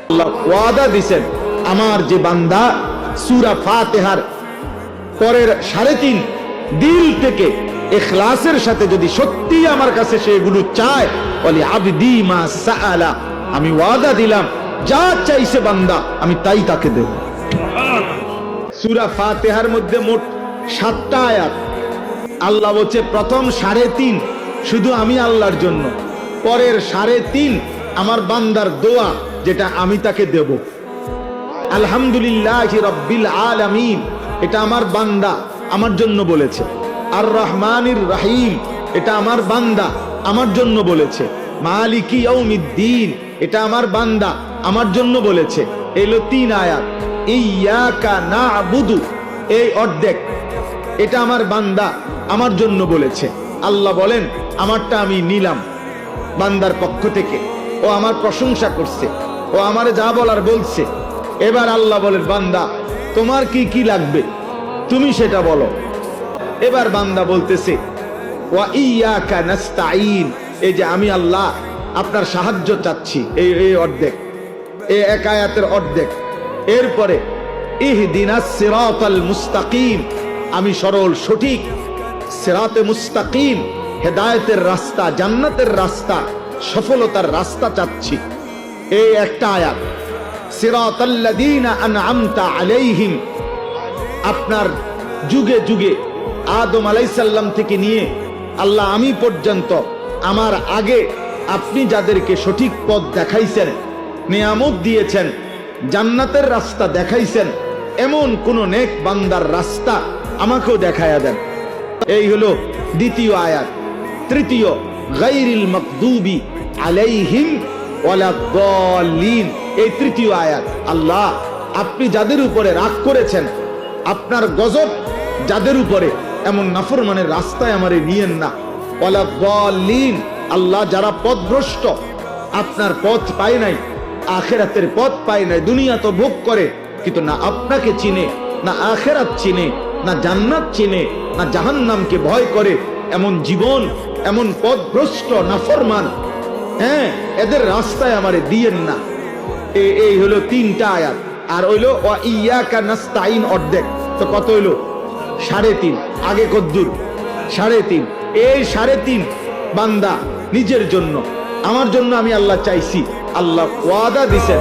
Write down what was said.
আল্লাহ ওয়াদা দিছেন আমার যে বান্দা সূরা ফাতিহার পরের 3.5 দিল থেকে ইখলাসের সাথে যদি সত্যি আমার কাছে সেগুলো চায়, বলি আবদি মা সাআলা, আমি ওয়াদা দিলাম যা চাইছে বান্দা আমি তাই তাকে দেব। সূরা ফাতিহার মধ্যে মোট 7টা আয়াত। আল্লাহ বলছে প্রথম 3.5 শুধু আমি আল্লাহর জন্য, পরের 3.5 আমার বান্দার দোয়া যেটা আমি তাকে দেব। আলহামদুলিল্লাহি রাব্বিল আলামিন এটা আমার বান্দা আমার জন্য বলেছে। আর রহমানির রহিম এটা আমার বান্দা আমার জন্য বলেছে। মালিকি ইয়াউমিদ্দিন এটা আমার বান্দা আমার জন্য বলেছে। এলো 3 আয়াত। ইয়াকা না'বুদু এই অর্ধেক এটা আমার বান্দা আমার জন্য বলেছে। আল্লাহ বলেন আমারটা আমি নিলাম বান্দার পক্ষ থেকে, ও আমার প্রশংসা করছে, ও আমারে যা বলার বলছে। এবার আল্লাহ বলেন বান্দা তোমার কি কি লাগবে তুমি সেটা বলো। এবার বান্দা বলতেছে ওয়া ইয়াকা নাস্তাঈন, এই যে আমি আল্লাহ আপনার সাহায্য চাচ্ছি, এই অর্ধেক, এই এক আয়াতের অর্ধেক। এরপরে ইহদিনাস সিরাতাল মুস্তাকিম, আমি সরল সঠিক সিরাতে মুস্তাকিম হেদায়েতের রাস্তা, জান্নাতের রাস্তা, সফলতার রাস্তা চাচ্ছি, এই একটা আয়াত। সিরাতাল্লাযীনা আনআমতা আলাইহিম, আপনার যুগে যুগে আদম আলাইহিস সালাম থেকে নিয়ে আল্লাহ আমি পর্যন্ত আমার আগে আপনি যাদেরকে সঠিক পথ দেখাইছেন, নিয়ামত দিয়েছেন, জান্নাতের রাস্তা দেখাইছেন, এমন কোন নেক বান্দার রাস্তা আমাকেও দেখায়া দেন। এই হলো দ্বিতীয় আয়াত। তৃতীয় গায়রিল মাগদুবি আলাইহিম ওয়ালাদ-দাল্লিন, এই তৃতীয় আয়াত। আল্লাহ আপনি যাদের উপরে রাগ করেছেন, আপনার গজব যাদের উপরে, এমন নাফরমানের রাস্তায় আমারে নিয়েন না। ওয়ালাদ-দাল্লিন, আল্লাহ যারা পথভ্রষ্ট, আপনার পথ পায় নাই, আখিরাতের পথ পায় নাই, দুনিয়া তো ভোগ করে কিন্তু না আপনাকে চিনে, না আখিরাত চিনে, না জান্নাত চিনে, না জাহান্নামকে ভয় করে, এমন জীবন, এমন পথভ্রষ্ট নাফরমান, হ্যাঁ এদের রাস্তায় আমারে দিয়েন না। এই হলো 3টা আয়াত। আর হইলো ওয়া ইয়াকা নাস্তাঈন অর্ধেক, তো কত হইলো 3.5। আগে কদ্দুর 3.5, এই 3.5 বান্দা নিজের জন্য, আমার জন্য আমি আল্লাহ চাইছি। আল্লাহ ওয়াদা দিছেন